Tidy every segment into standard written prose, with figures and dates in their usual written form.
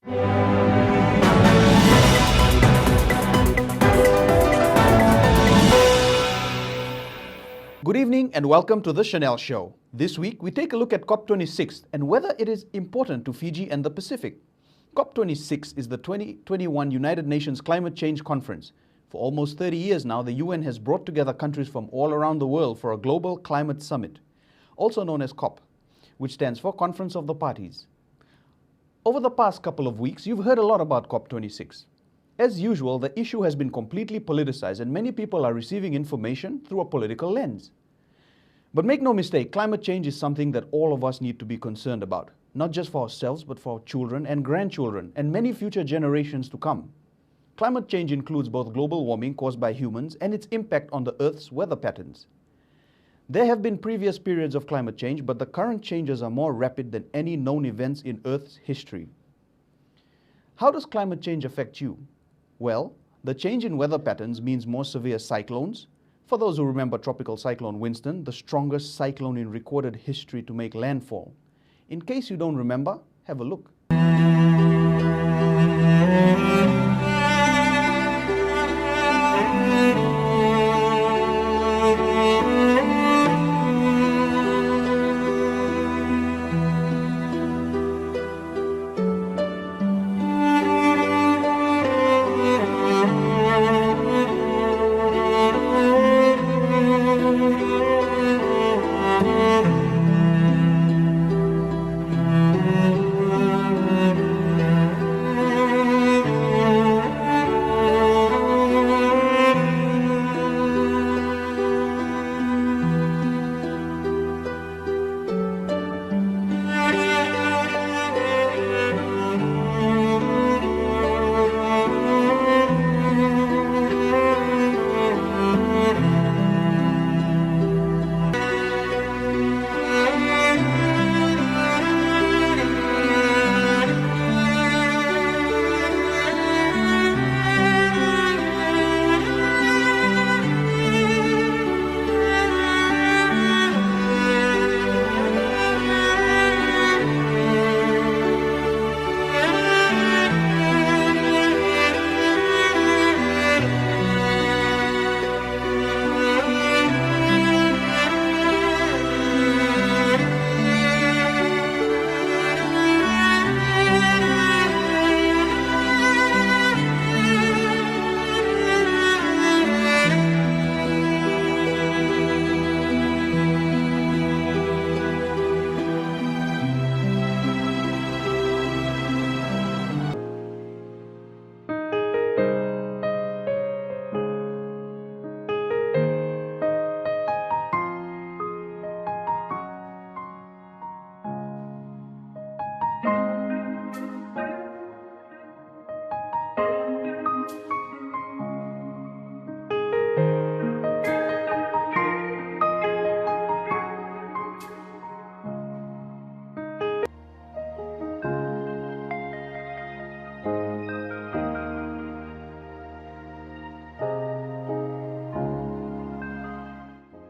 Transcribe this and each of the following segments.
Good evening and welcome to The Chanel Show. This week we take a look at COP26 and whether it is important to Fiji and the Pacific. COP26 is the 2021 United Nations Climate Change Conference. For almost 30 years now, the UN has brought together countries from all around the world for a global climate summit, also known as COP, which stands for Conference of the Parties. Over the past couple of weeks, you've heard a lot about COP26. As usual, the issue has been completely politicized and many people are receiving information through a political lens. But make no mistake, climate change is something that all of us need to be concerned about, not just for ourselves, but for our children and grandchildren and many future generations to come. Climate change includes both global warming caused by humans and its impact on the Earth's weather patterns. There have been previous periods of climate change, but the current changes are more rapid than any known events in Earth's history. How does climate change affect you? Well, the change in weather patterns means more severe cyclones. For those who remember Tropical Cyclone Winston, the strongest cyclone in recorded history to make landfall. In case you don't remember, have a look.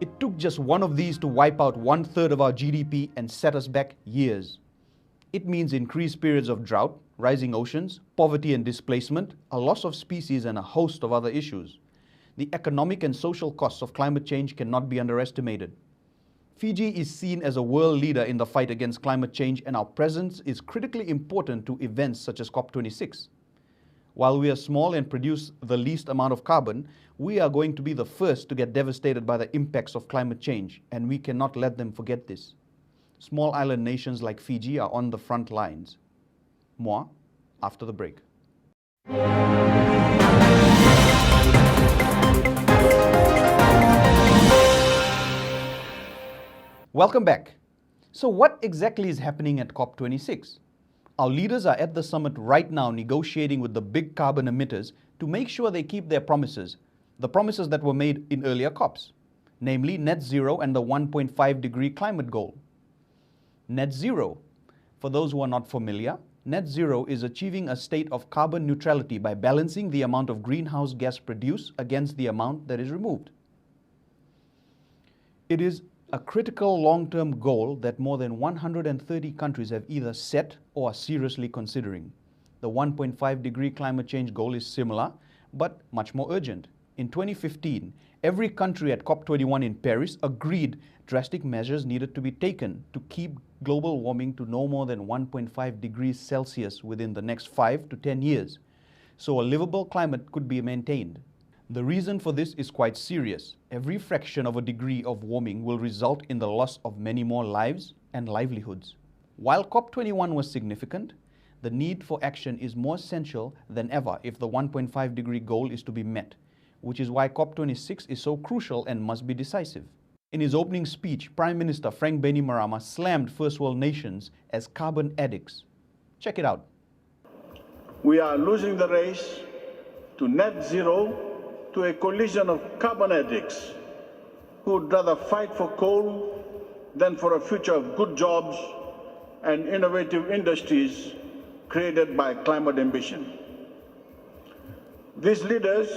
It took just one of these to wipe out 1/3 of our GDP and set us back years. It means increased periods of drought, rising oceans, poverty and displacement, a loss of species and a host of other issues. The economic and social costs of climate change cannot be underestimated. Fiji is seen as a world leader in the fight against climate change, and our presence is critically important to events such as COP26. While we are small and produce the least amount of carbon, we are going to be the first to get devastated by the impacts of climate change, and we cannot let them forget this. Small island nations like Fiji are on the front lines. More after the break. Welcome back. So what exactly is happening at COP26? Our leaders are at the summit right now negotiating with the big carbon emitters to make sure they keep their promises, the promises that were made in earlier COPs, namely net zero and the 1.5-degree climate goal. Net zero. For those who are not familiar, net zero is achieving a state of carbon neutrality by balancing the amount of greenhouse gas produced against the amount that is removed. It is a critical long-term goal that more than 130 countries have either set or are seriously considering. The 1.5 degree climate change goal is similar, but much more urgent. In 2015, every country at COP21 in Paris agreed drastic measures needed to be taken to keep global warming to no more than 1.5 degrees Celsius within the next 5 to 10 years, so a livable climate could be maintained. The reason for this is quite serious. Every fraction of a degree of warming will result in the loss of many more lives and livelihoods. While COP21 was significant, the need for action is more essential than ever if the 1.5 degree goal is to be met, which is why COP26 is so crucial and must be decisive. In his opening speech, Prime Minister Frank Bainimarama slammed first world nations as carbon addicts. Check it out. We are losing the race to net zero to a coalition of carbon addicts who would rather fight for coal than for a future of good jobs and innovative industries created by climate ambition. These leaders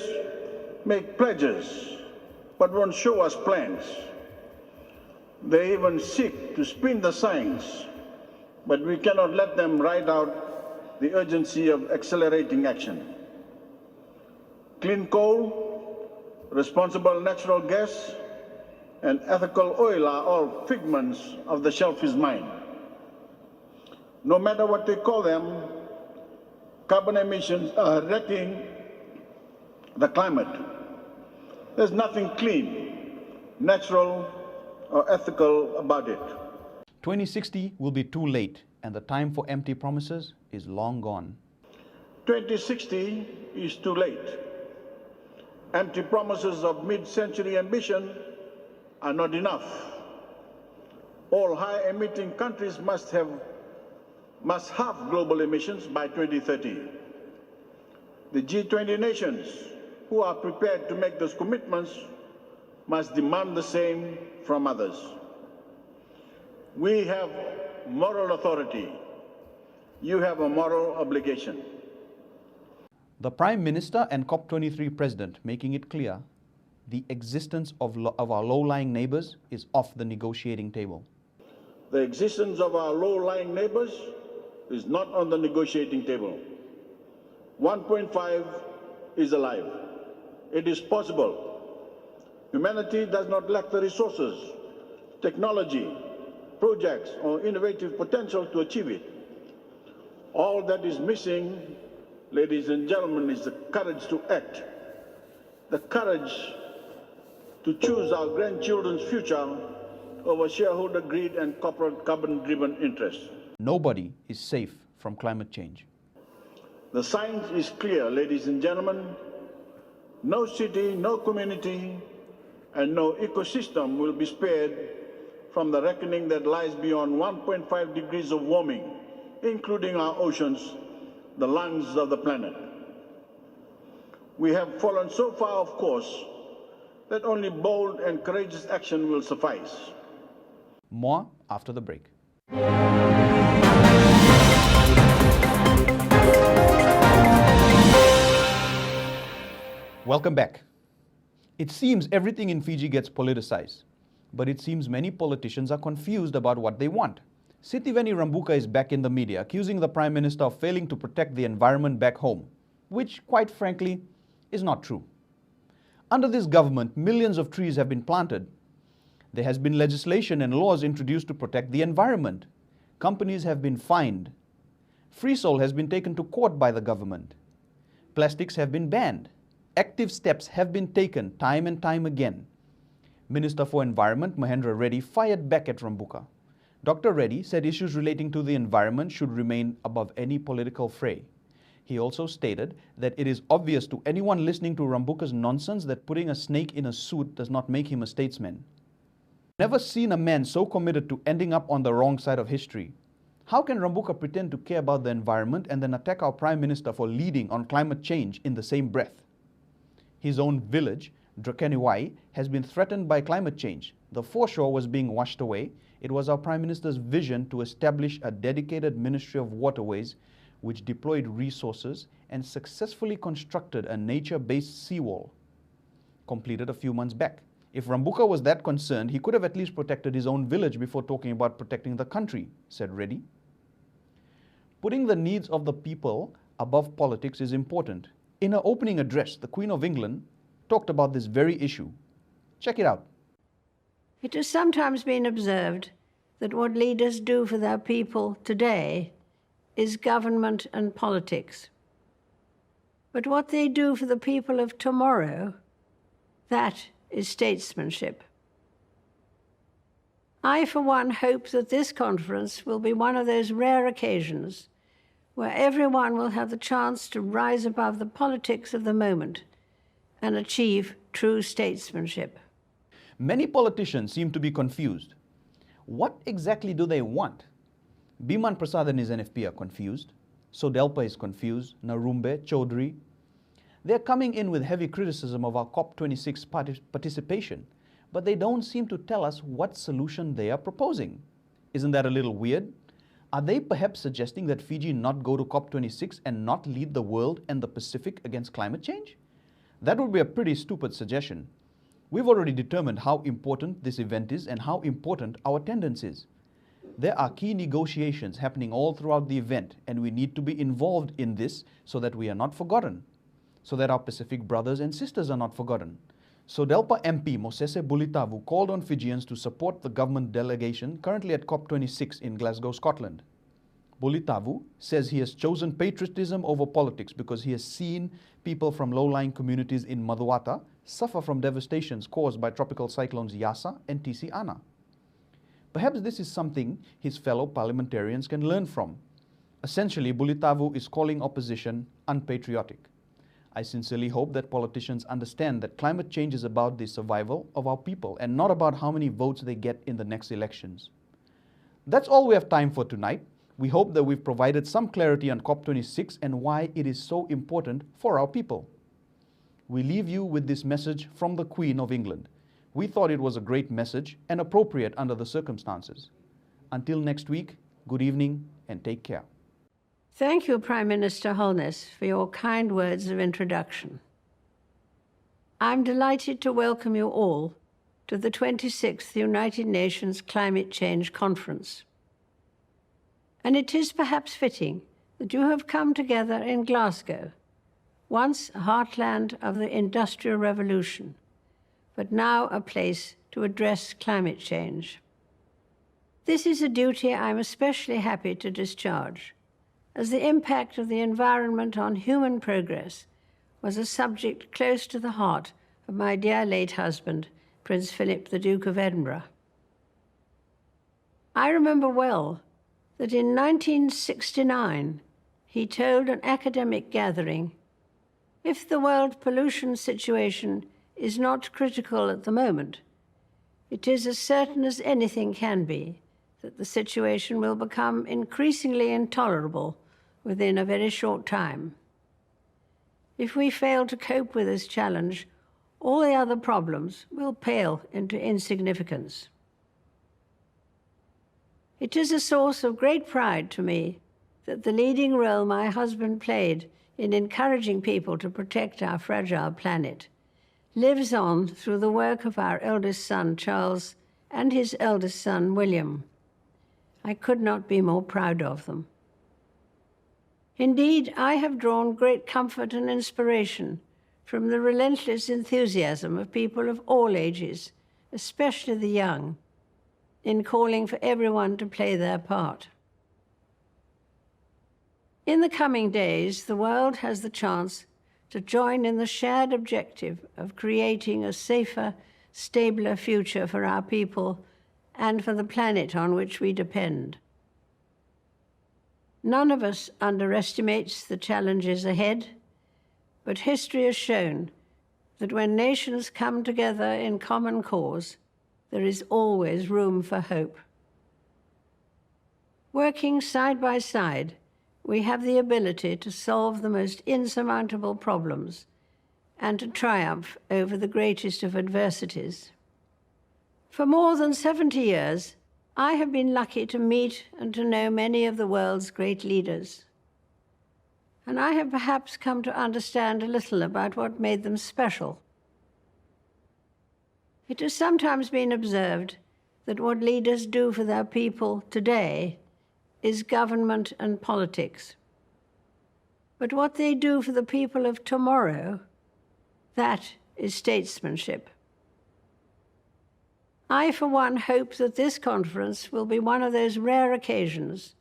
make pledges but won't show us plans. They even seek to spin the science, but we cannot let them ride out the urgency of accelerating action. Clean coal, responsible natural gas, and ethical oil are all figments of the shellfish mind. No matter what they call them, carbon emissions are wrecking the climate. There's nothing clean, natural, or ethical about it. 2060 will be too late, and the time for empty promises is long gone. 2060 is too late. Empty promises of mid-century ambition are not enough. All high-emitting countries must halve global emissions by 2030. The G20 nations who are prepared to make those commitments must demand the same from others. We have moral authority. You have a moral obligation. The Prime Minister and COP23 President making it clear the existence of our low-lying neighbors is off the negotiating table. The existence of our low-lying neighbors is not on the negotiating table. 1.5 is alive. It is possible. Humanity does not lack the resources, technology, projects, or innovative potential to achieve it. All that is missing, ladies and gentlemen, is the courage to act, the courage to choose our grandchildren's future over shareholder greed and corporate carbon-driven interests. Nobody is safe from climate change. The science is clear, ladies and gentlemen. No city, no community, and no ecosystem will be spared from the reckoning that lies beyond 1.5 degrees of warming, including our oceans, the lungs of the planet. We have fallen so far off course that only bold and courageous action will suffice. More after the break. Welcome back. It seems everything in Fiji gets politicized, but it seems many politicians are confused about what they want. Sitiveni Rambuka is back in the media, accusing the Prime Minister of failing to protect the environment back home, which, quite frankly, is not true. Under this government, millions of trees have been planted. There has been legislation and laws introduced to protect the environment. Companies have been fined. Free Sol has been taken to court by the government. Plastics have been banned. Active steps have been taken time and time again. Minister for Environment Mahendra Reddy fired back at Rambuka. Dr. Reddy said issues relating to the environment should remain above any political fray. He also stated that it is obvious to anyone listening to Rambuka's nonsense that putting a snake in a suit does not make him a statesman. Never seen a man so committed to ending up on the wrong side of history. How can Rambuka pretend to care about the environment and then attack our Prime Minister for leading on climate change in the same breath? His own village, Drakeniwai, has been threatened by climate change. The foreshore was being washed away. It was our Prime Minister's vision to establish a dedicated Ministry of Waterways which deployed resources and successfully constructed a nature-based seawall, completed a few months back. If Rambuka was that concerned, he could have at least protected his own village before talking about protecting the country, said Reddy. Putting the needs of the people above politics is important. In her opening address, the Queen of England talked about this very issue. Check it out. It has sometimes been observed that what leaders do for their people today is government and politics. But what they do for the people of tomorrow, that is statesmanship. I, for one, hope that this conference will be one of those rare occasions where everyone will have the chance to rise above the politics of the moment and achieve true statesmanship. Many politicians seem to be confused. What exactly do they want? Biman Prasad and his NFP are confused. Sodelpa is confused. Narumbe, Chaudhry. They're coming in with heavy criticism of our COP26 participation, but they don't seem to tell us what solution they are proposing. Isn't that a little weird? Are they perhaps suggesting that Fiji not go to COP26 and not lead the world and the Pacific against climate change? That would be a pretty stupid suggestion. We've already determined how important this event is and how important our attendance is. There are key negotiations happening all throughout the event, and we need to be involved in this so that we are not forgotten, so that our Pacific brothers and sisters are not forgotten. Sodelpa MP Mosese Bulitavu called on Fijians to support the government delegation currently at COP26 in Glasgow, Scotland. Bulitavu says he has chosen patriotism over politics because he has seen people from low-lying communities in Maduata suffer from devastations caused by tropical cyclones Yasa and Tisi Ana. Perhaps this is something his fellow parliamentarians can learn from. Essentially, Bulitavu is calling opposition unpatriotic. I sincerely hope that politicians understand that climate change is about the survival of our people and not about how many votes they get in the next elections. That's all we have time for tonight. We hope that we've provided some clarity on COP26 and why it is so important for our people. We leave you with this message from the Queen of England. We thought it was a great message and appropriate under the circumstances. Until next week, good evening and take care. Thank you, Prime Minister Holness, for your kind words of introduction. I'm delighted to welcome you all to the 26th United Nations Climate Change Conference. And it is perhaps fitting that you have come together in Glasgow, once a heartland of the Industrial Revolution, but now a place to address climate change. This is a duty I'm especially happy to discharge, as the impact of the environment on human progress was a subject close to the heart of my dear late husband, Prince Philip, the Duke of Edinburgh. I remember well that in 1969, he told an academic gathering, "If the world pollution situation is not critical at the moment, it is as certain as anything can be that the situation will become increasingly intolerable within a very short time. If we fail to cope with this challenge, all the other problems will pale into insignificance." It is a source of great pride to me that the leading role my husband played in encouraging people to protect our fragile planet lives on through the work of our eldest son, Charles, and his eldest son, William. I could not be more proud of them. Indeed, I have drawn great comfort and inspiration from the relentless enthusiasm of people of all ages, especially the young, in calling for everyone to play their part. In the coming days, the world has the chance to join in the shared objective of creating a safer, stabler future for our people and for the planet on which we depend. None of us underestimates the challenges ahead, but history has shown that when nations come together in common cause, there is always room for hope. Working side by side, we have the ability to solve the most insurmountable problems and to triumph over the greatest of adversities. For more than 70 years, I have been lucky to meet and to know many of the world's great leaders. And I have perhaps come to understand a little about what made them special. It has sometimes been observed that what leaders do for their people today is government and politics. But what they do for the people of tomorrow, that is statesmanship. I, for one, hope that this conference will be one of those rare occasions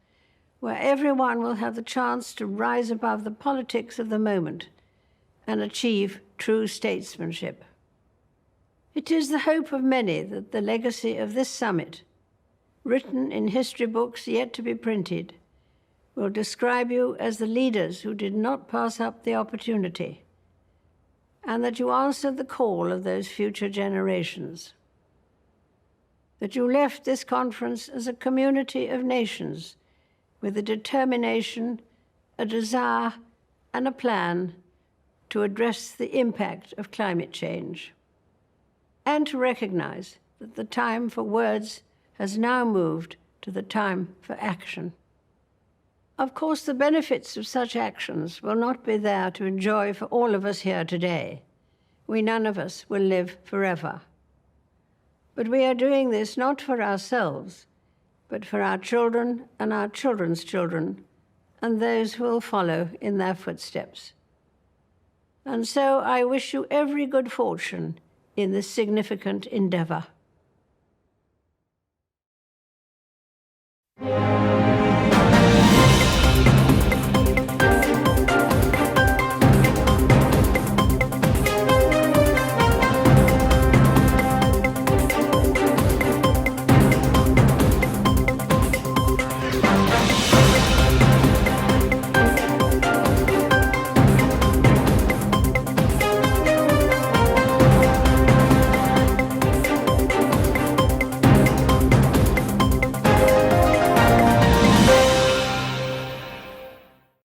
where everyone will have the chance to rise above the politics of the moment and achieve true statesmanship. It is the hope of many that the legacy of this summit, written in history books yet to be printed, will describe you as the leaders who did not pass up the opportunity, and that you answered the call of those future generations. That you left this conference as a community of nations with a determination, a desire, and a plan to address the impact of climate change, and to recognize that the time for words has now moved to the time for action. Of course, the benefits of such actions will not be there to enjoy for all of us here today. We none of us will live forever. But we are doing this not for ourselves, but for our children and our children's children, and those who will follow in their footsteps. And so I wish you every good fortune in this significant endeavor.